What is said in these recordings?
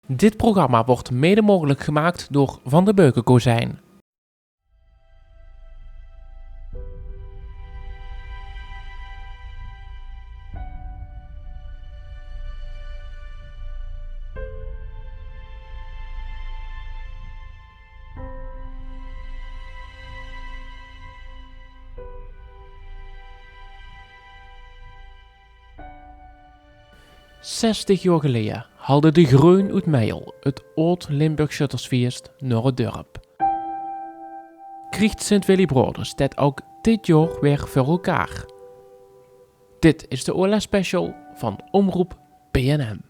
Dit programma wordt mede mogelijk gemaakt door Van de Beuken Kozijn. Zestig jaar geleden haalde de Groen uit Meijel het Oud-Limburg Schuttersfeest naar het dorp. Krijgt Sint-Willibrorders dit ook dit jaar weer voor elkaar. Dit is de OLS Special van Omroep BNM.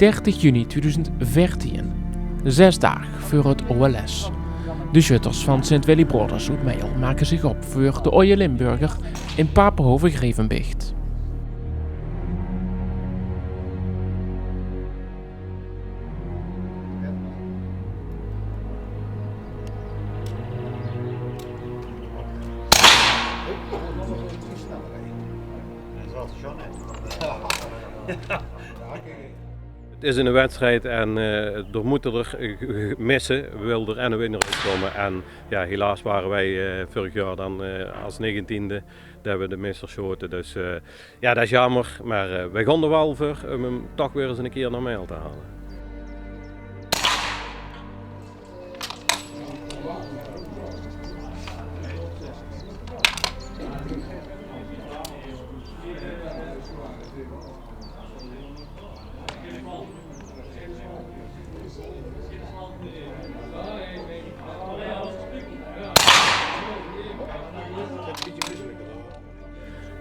...30 juni 2014, 6 dagen voor het OLS. De schutters van Sint-Willibrorders uit Meijel maken zich op voor de Oye Limburger in Papenhoven-Grevenbicht. Het is een wedstrijd en er moeten er missen, wil er en een winnaar uitkomen. En ja, helaas waren wij vorig jaar dan als 19e dat we de meesters schoten. Dus ja, dat is jammer, maar wij gaan er wel voor om hem toch weer eens een keer naar Meijel te halen.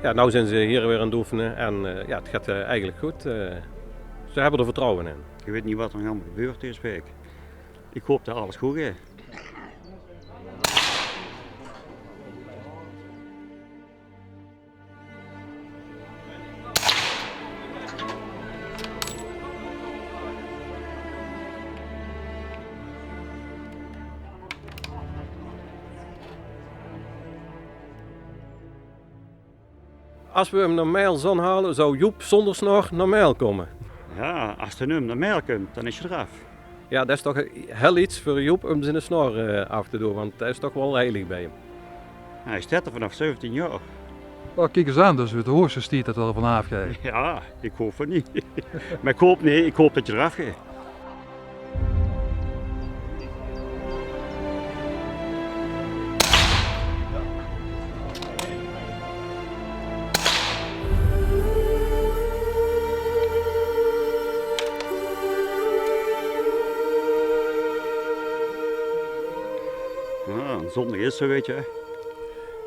Ja, nou zijn ze hier weer aan het oefenen en ja, het gaat eigenlijk goed. Ze hebben er vertrouwen in. Je weet niet wat er allemaal gebeurt deze week. Ik hoop dat alles goed gaat. Als we hem naar Meijel zouden halen, zou Joep zonder snor naar Meijel komen. Ja, als de hem naar Meijel komt, dan is je eraf. Ja, dat is toch heel iets voor Joep om zijn snor af te doen, want dat is toch wel heilig bij hem. Hij staat er vanaf 17 jaar. Oh, kijk eens aan, dus het hoogste stiert dat er vanaf gaat. Ja, ik hoop het niet. Maar ik hoop dat je eraf gaat. Ja, zondag is zo, weet je.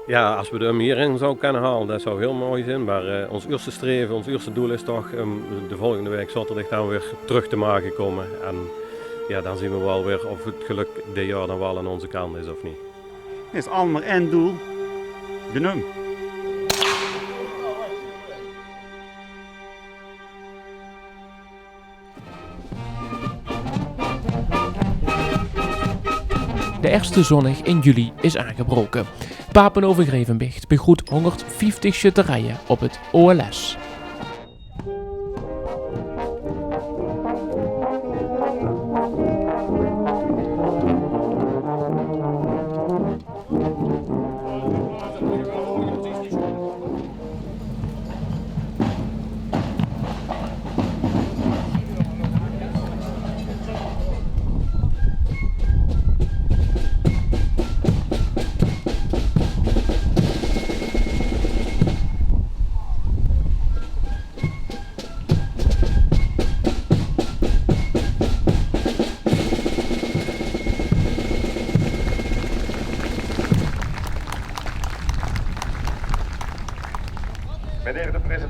Ja, als we hem hierin zouden kunnen halen, dat zou heel mooi zijn. Maar ons eerste streven, ons eerste doel is toch de volgende week zaterdag dan weer terug te maken komen. En ja, dan zien we wel weer of het geluk dit jaar dan wel aan onze kant is of niet. Het is allemaal één doel. De num. De eerste zonnig in juli is aangebroken. Papenhoven-Grevenbicht begroet 150 schutterijen op het OLS.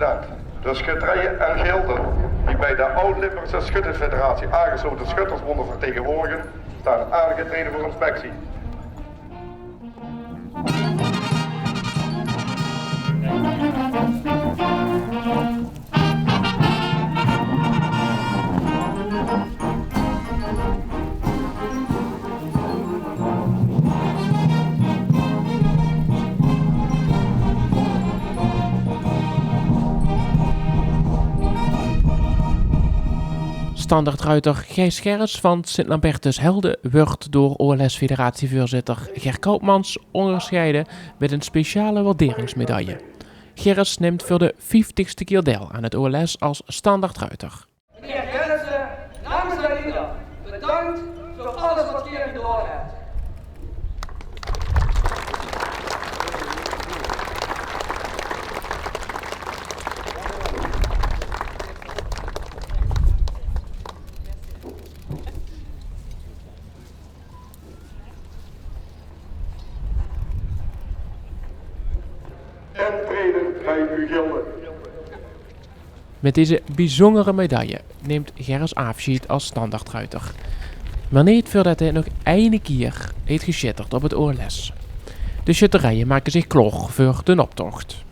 president. De schutterijen en gilden die bij de Oud-Limburgse Schuttersfederatie aangesloten schuttersbonden vertegenwoordigen, staan aangetreden voor inspectie. Standaardruiter Gijs Gerrits van Sint-Lambertus Helde wordt door OLS-federatievoorzitter Ger Koopmans onderscheiden met een speciale waarderingsmedaille. Gerrits neemt voor de 50ste keer deel aan het OLS als standaardruiter. Meneer Gerritsen, namens de ieder, bedankt voor alles wat je gedaan hebt. Intreden bij uw gilde. Met deze bijzondere medaille neemt Gerrits afscheid als standaardruiter. Maar niet voordat hij nog één keer heeft geschitterd op het OLS. De schutterijen maken zich klaar voor de optocht.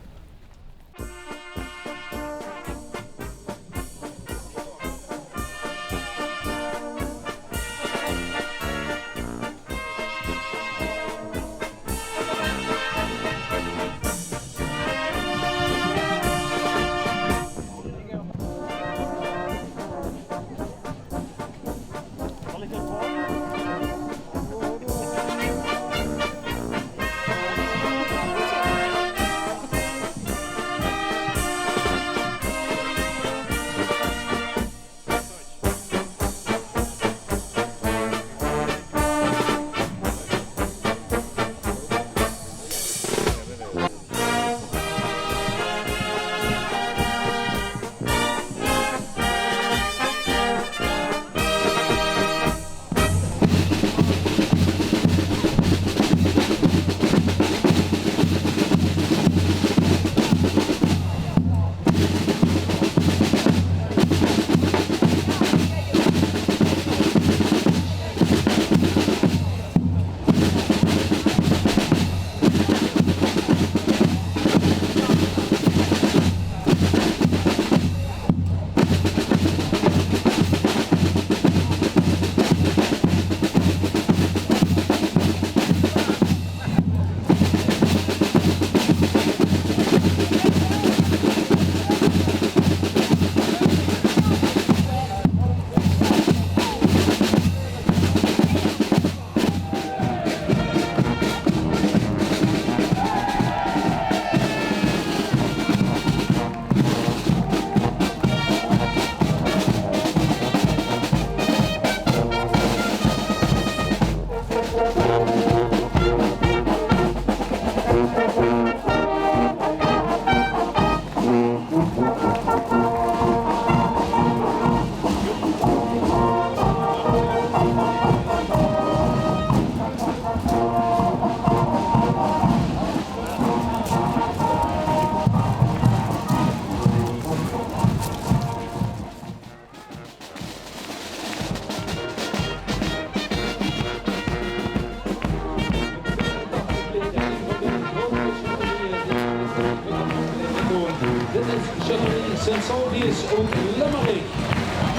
Sint-Sulpius uit Limburg.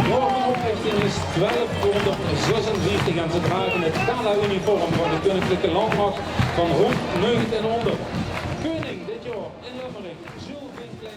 Morgen oprichting is 1246 en ze dragen het gala-uniform van de Koninklijke Landmacht van rond 1900. Koning dit jaar in Limburg, Jules Winkler.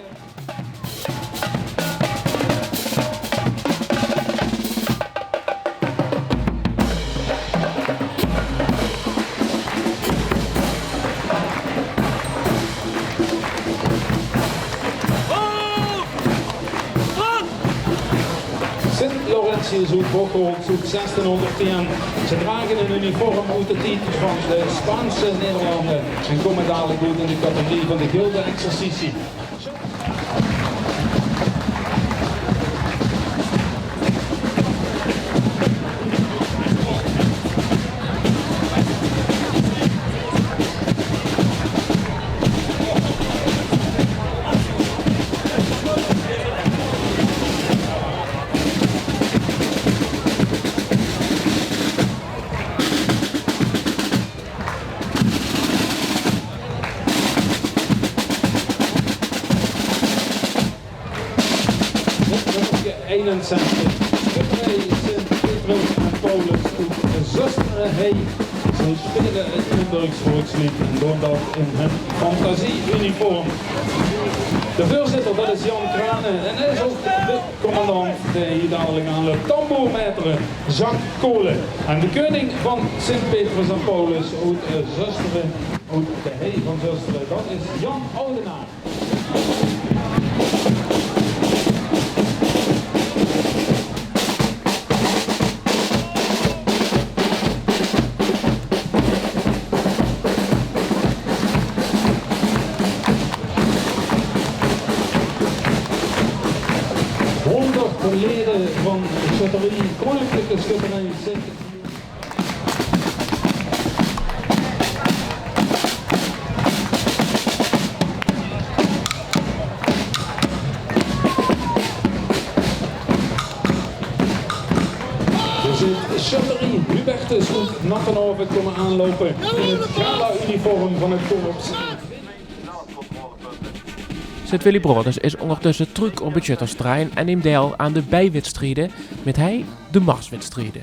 Sint-Laurentius uit Bocholt uit 1610. Ze dragen een uniform uit de tijd van de Spaanse Nederlanden en komen dadelijk uit in de categorie van de Gilde Exercitie. 61. Schutterij Sint-Petrus en Paulus uit Zusterhei. Zij spelen het Limburgs volkslied en doen dat in hun fantasieuniform. De voorzitter, dat is Jan Kranen en hij is ook de commandant die hier dadelijk aan de tambourmeter Jacques Kolen. En de koning van Sint-Petrus en Paulus uit Zusteren, uit de hei van Zusteren, dat is Jan Oudenaar. De leden van de schutterij, koninklijke schutterij Sint. Dus het schutterij Hubertus moet Nattenhoven komen aanlopen in het gala-uniform van het korps. Sint-Willy Broders is ondertussen terug op het Schutterstrein en neemt deel aan de bijwedstrijden met hij de marswedstrijden.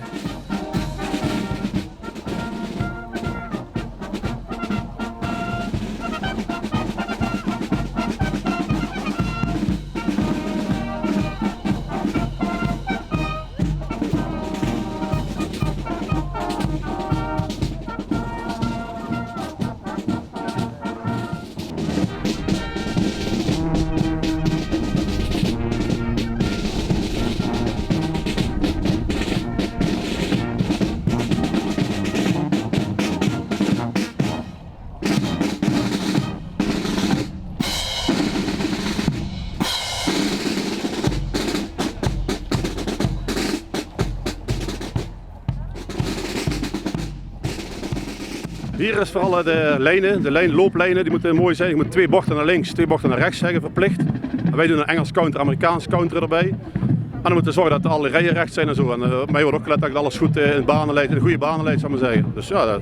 Hier is vooral de looplijnen, die moeten mooi zijn. Je moet 2 bochten naar links, 2 bochten naar rechts zeggen, verplicht. En wij doen een Engels counter, Amerikaans counter erbij. En dan moeten we zorgen dat alle rijen recht zijn en zo. En op mij wordt ook gelet dat alles goed in banen leidt, in goede banen leidt, zou ik maar zeggen. Dus ja,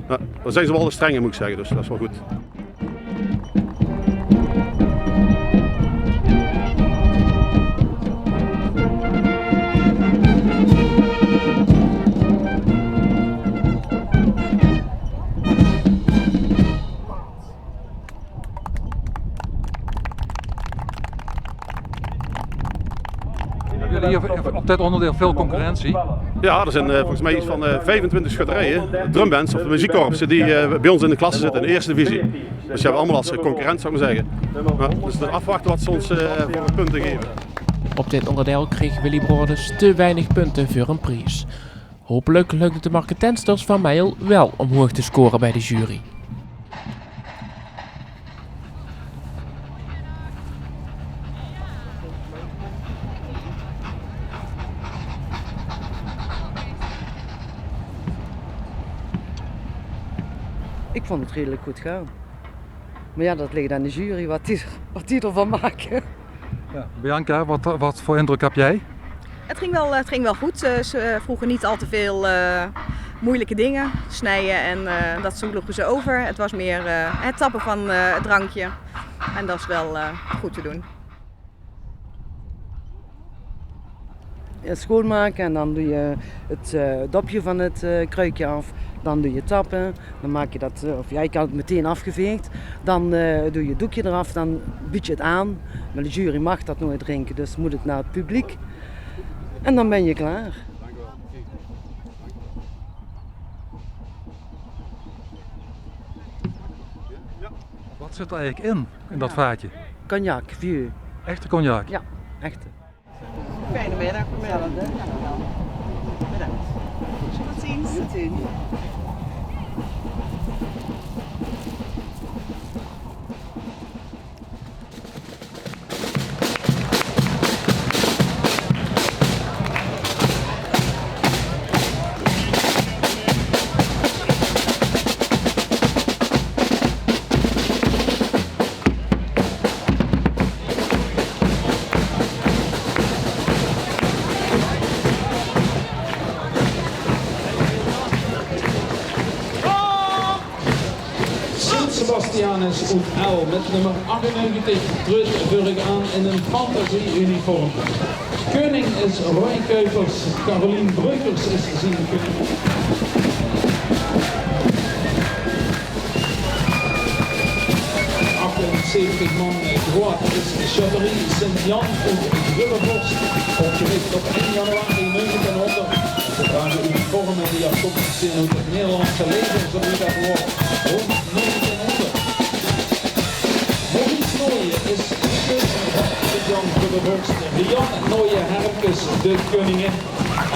daar zijn ze wel de strenge, moet ik zeggen, dus dat is wel goed. Hebben jullie hier op dit onderdeel veel concurrentie? Ja, er zijn volgens mij iets van 25 schutterijen, drumbands of muziekkorpsen die bij ons in de klasse zitten, in de eerste divisie. Dus die hebben allemaal als concurrent, zou ik maar zeggen. Dus dan afwachten wat ze ons voor punten geven. Op dit onderdeel kreeg Willy Broders te weinig punten voor een prijs. Hopelijk lukt het de marketensters van Meijel wel om hoog te scoren bij de jury. Ik vond het redelijk goed gaan. Maar ja, dat ligt aan de jury, wat die ervan maken. Ja. Bianca, wat voor indruk heb jij? Het ging wel goed. Ze vroegen niet al te veel moeilijke dingen. Snijden en dat sloegen ze over. Het was meer het tappen van het drankje. En dat is wel goed te doen. Ja, schoonmaken en dan doe je het dopje van het kruikje af. Dan doe je tappen, dan maak je dat, of ja, ik had het meteen afgeveegd. Dan doe je het doekje eraf, dan bied je het aan. Maar de jury mag dat nooit drinken, dus moet het naar het publiek. En dan ben je klaar. Wat zit er eigenlijk in dat vaatje? Cognac, vieux. Echte cognac? Ja, echte. Fijne middag vanmiddag. Bedankt. Tot ziens. Tot ziens. Sebastianus uit L met nummer 98 terug aan in een fantasie-uniform. Koning is Roy Kuipers, Carolien Breukers is zien koning. Man groot is Chaterie Sint-Jan uit Grubbevorst, opgericht op 1 januari 1900. Ze dragen uniformen die afkomstig zijn uit het Nederlandse leger, zo nu dat wordt rond 1900. Maurice Nooijen is keuze van Sint-Jan Grubbevorst, Rian Nooijen-Hermkes de koningin.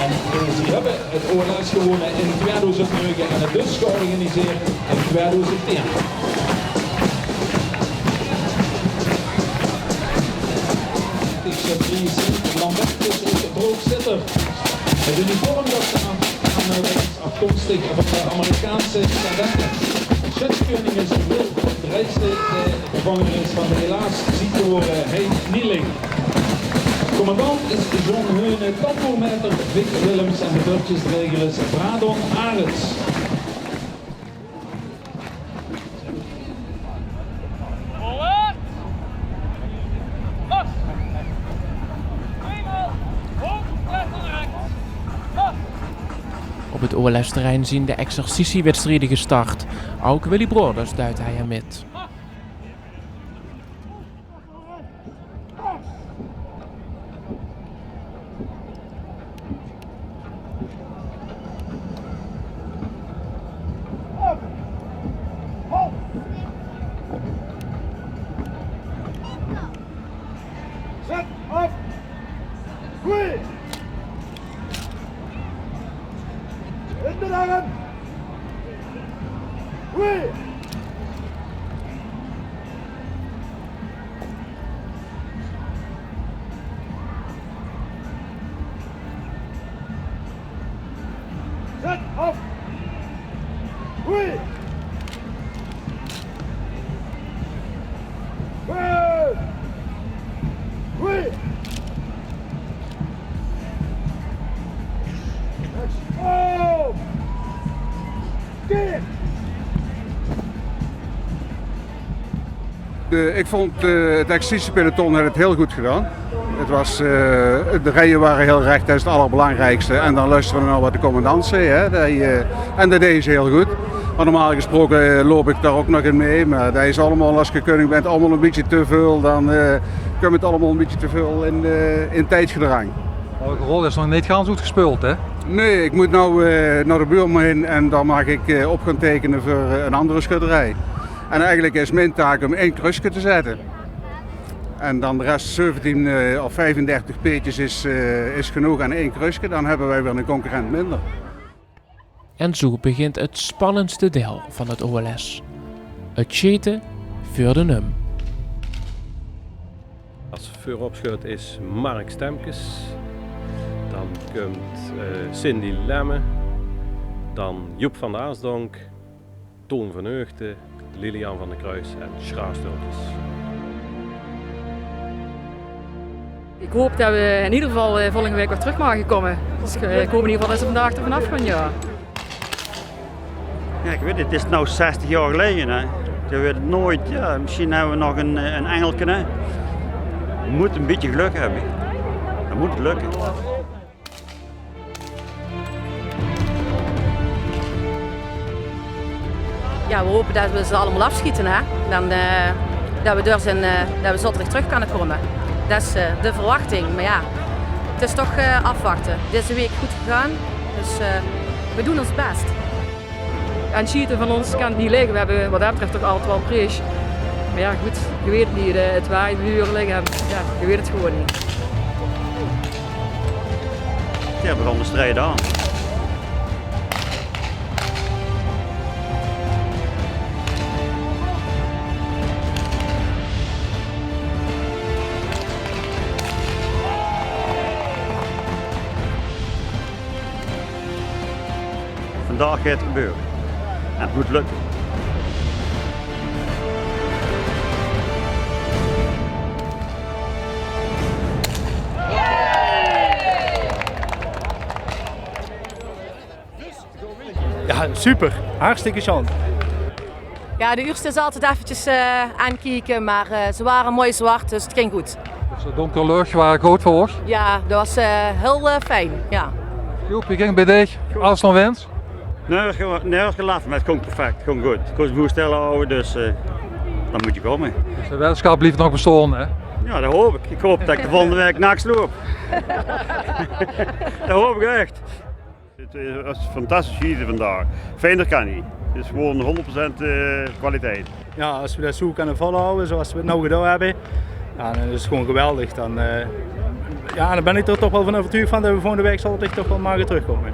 En ze hebben het OLS gewonnen in 2009 en het dus georganiseerd in 2010. Lambertus is de droogzitter. Het uniform dat afkomstig van de Amerikaanse cadetten. Schutskoning is Wil, de rijkste gevangenis van de helaas ziek geworden Hein Nieling. Commandant is John Heune, tamboermeter Vic Willems en de burtjesdreger is Bradon Arends. Op het OLS-terrein zien de exercitiewedstrijden gestart. Ook Willy Broders duidt hij er met. Zet af! Goeie! In de arm! Goeie! Zet af! Goeie! Goeie! Goeie! Oh! Ik vond het exercitiepeloton het heel goed gedaan. De rijen waren heel recht, dat is het allerbelangrijkste. En dan luisteren we naar wat de commandant zei. Hè. En dat deed ze heel goed. Maar normaal gesproken loop ik daar ook nog in mee. Maar dat is allemaal, als je koning bent, allemaal een beetje te veel. Dan komt het allemaal een beetje te veel in tijdsgedrang. Welke rol is nog niet ganz goed gespeeld, hè? Nee, ik moet nou naar de buurman heen en dan mag ik op gaan tekenen voor een andere schutterij. En eigenlijk is mijn taak om 1 kruisje te zetten. En dan de rest 17 of 35 peetjes is genoeg aan 1 kruisje, dan hebben wij weer een concurrent minder. En zo begint het spannendste deel van het OLS. Het schieten voor de num. Als vooropschut is Mark Stemkes. Dan komt Cindy Lemme. Dan Joep van der Aasdonk. Toon van Heugten. Lilian van der Kruis en Schraastortjes. Ik hoop dat we in ieder geval volgende week weer terug mogen komen. Dus ik hoop in ieder geval dat ze vandaag er vanaf gaan, ja. Ja, ik weet het, het is nu 60 jaar geleden. Hè. Je weet het nooit, ja, misschien hebben we nog een engelke. Hè. We moeten een beetje geluk hebben. Dat moet lukken. Ja, we hopen dat we ze allemaal afschieten, hè. Dan, dat we dus dat we zaterdag terug kunnen komen. Dat is de verwachting, maar ja, het is toch afwachten. Deze week goed gegaan, dus we doen ons best. En schieten van ons kan het niet liggen, we hebben wat dat betreft toch altijd wel een prijs. Maar ja, goed, je weet het niet, het waaien uren liggen, ja, je weet het gewoon niet. Ja, we gaan de strijd aan. Vandaag gaat het gebeuren. En het moet lukken. Ja, super. Hartstikke chant. Ja, de eerste is altijd eventjes aankijken, maar ze waren mooi zwart, dus het ging goed. Dus de donkere lucht, waren goed voor ons. Ja, dat was heel fijn. Ja. Joep, je ging bij dich, alles nog wens? Nergens gelaten, maar het komt perfect, gewoon goed. Ik kon het goed stellen houden, dus dan moet je komen. Dus de weddenschap blijft nog bestaan, hè? Ja, dat hoop ik. Ik hoop dat ik de volgende week naakt loop. Dat hoop ik echt. Het was fantastisch hier vandaag. Fijner kan niet. Het is gewoon 100% kwaliteit. Ja, als we dat zo kunnen volhouden zoals we het nou gedaan hebben, ja, dan is het gewoon geweldig. Dan ben ik er toch wel van overtuigd van dat we volgende week zal het toch wel maar terugkomen.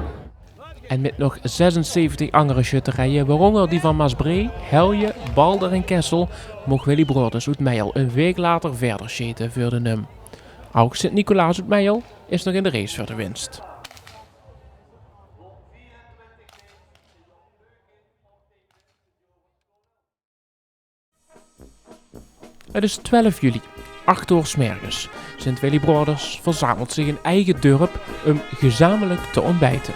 En met nog 76 andere schutterijen, waaronder die van Maasbree, Helje, Balder en Kessel, mocht Willy Broders uit Meijel een week later verder schieten voor de NUM. Ook Sint-Nicolaas uit Meijel is nog in de race voor de winst. Het is 12 juli, 8 uur 's morgens. Sint Willy Broders verzamelt zich in eigen dorp om gezamenlijk te ontbijten.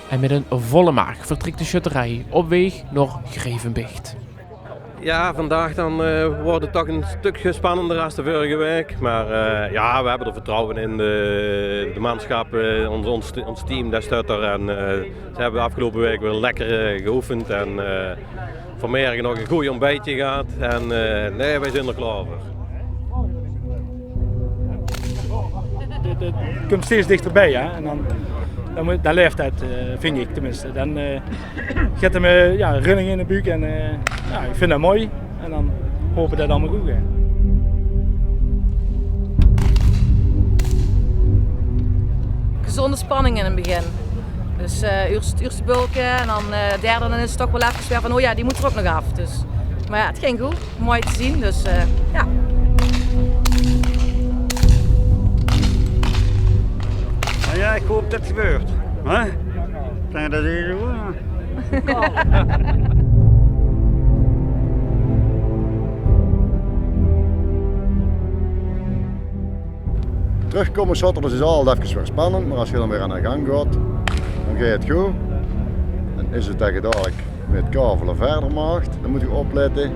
En met een volle maag vertrekt de schutterij op weg naar Grevenbicht. Ja, vandaag dan wordt het toch een stukje spannender als de vorige week. Maar ja, we hebben er vertrouwen in. De manschap, ons team, dat staat er. En ze hebben afgelopen week weer lekker geoefend. En vanmorgen nog een goed ontbijtje gehad. En nee, wij zijn er klaar voor. Het komt steeds dichterbij, hè? En dan leeft het, vind ik tenminste. Dan gaat hem rilling in de buik en ik vind dat mooi. En dan hopen dat het allemaal goed gaat. Gezonde spanning in het begin. Dus eerst bulken en dan derde, dan is het toch wel even weer van oh ja, die moet er ook nog af. Dus, maar ja, het ging goed, mooi te zien, dus ja. Ja, ik hoop dat het gebeurt. Hè? Zijn dat hier gewoon? Terugkomen zaterdag is altijd even weer spannend, maar als je dan weer aan de gang gaat, dan gaat het goed. En is het dat je dadelijk met kavelen verder maakt, dan moet je opletten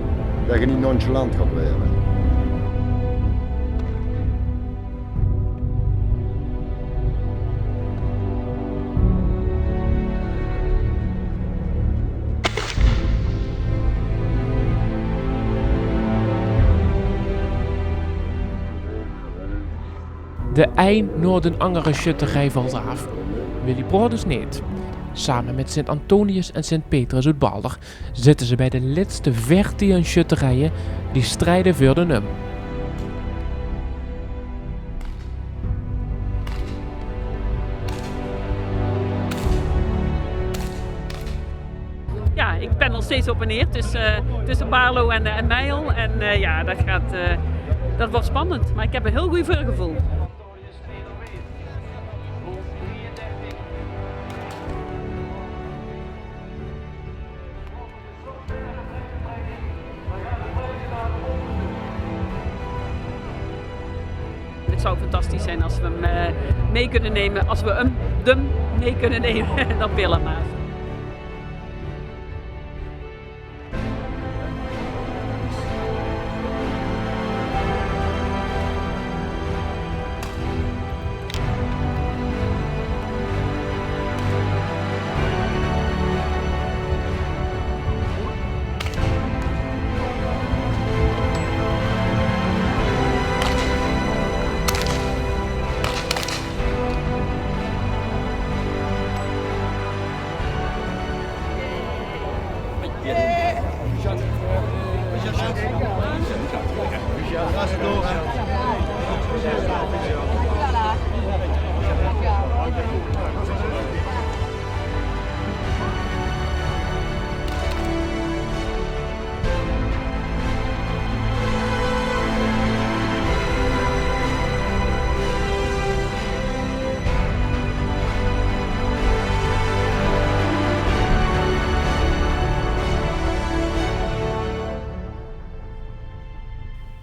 dat je niet nonchalant gaat blijven. De een naar de andere schutterij valt af. Willy Broders niet. Samen met Sint Antonius en Sint Petrus uit Balder zitten ze bij de laatste 14 schutterijen die strijden voor de NUM. Ja, ik ben nog steeds op en neer tussen Baarlo en Meijel. En ja, dat wordt spannend. Maar ik heb een heel goed voorgevoel. Het zou fantastisch zijn als we hem mee kunnen nemen. Als we hem mee kunnen nemen, dan Pillemaas.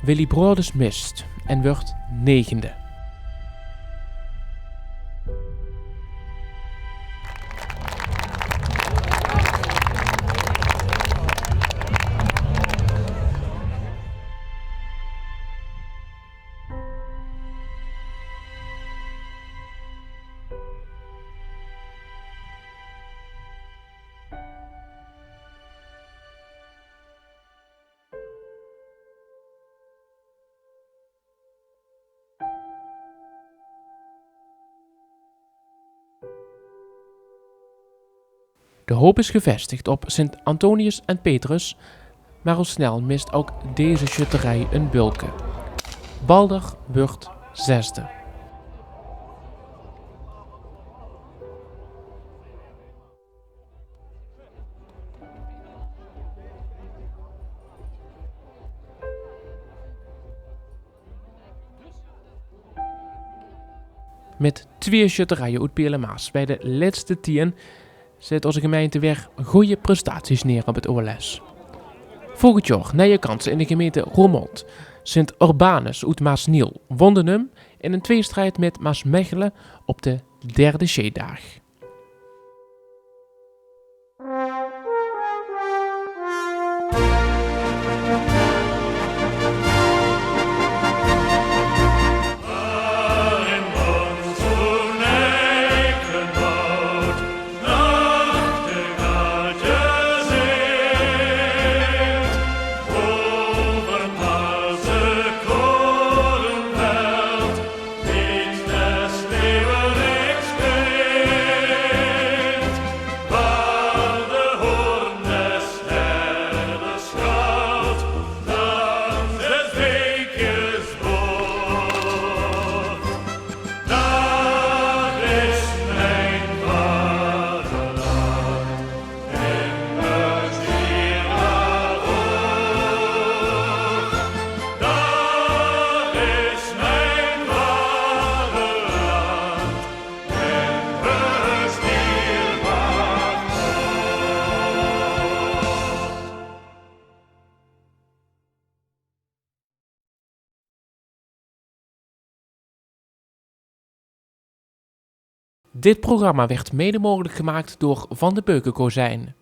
Willy Broders mist en wordt 9e. De hoop is gevestigd op Sint Antonius en Petrus, maar al snel mist ook deze schutterij een bulke. Balder wordt 6e. Met 2 schutterijen uit Peerlemaas bij de laatste 10 zet onze gemeente weer goede prestaties neer op het OLS. Volgend jaar nieuwe kansen in de gemeente Roermond. Sint Urbanus uit Maasniel wonnen hem in een tweestrijd met Maasmechelen op de 3e Scheedag. Dit programma werd mede mogelijk gemaakt door Van de Beukenkozijn.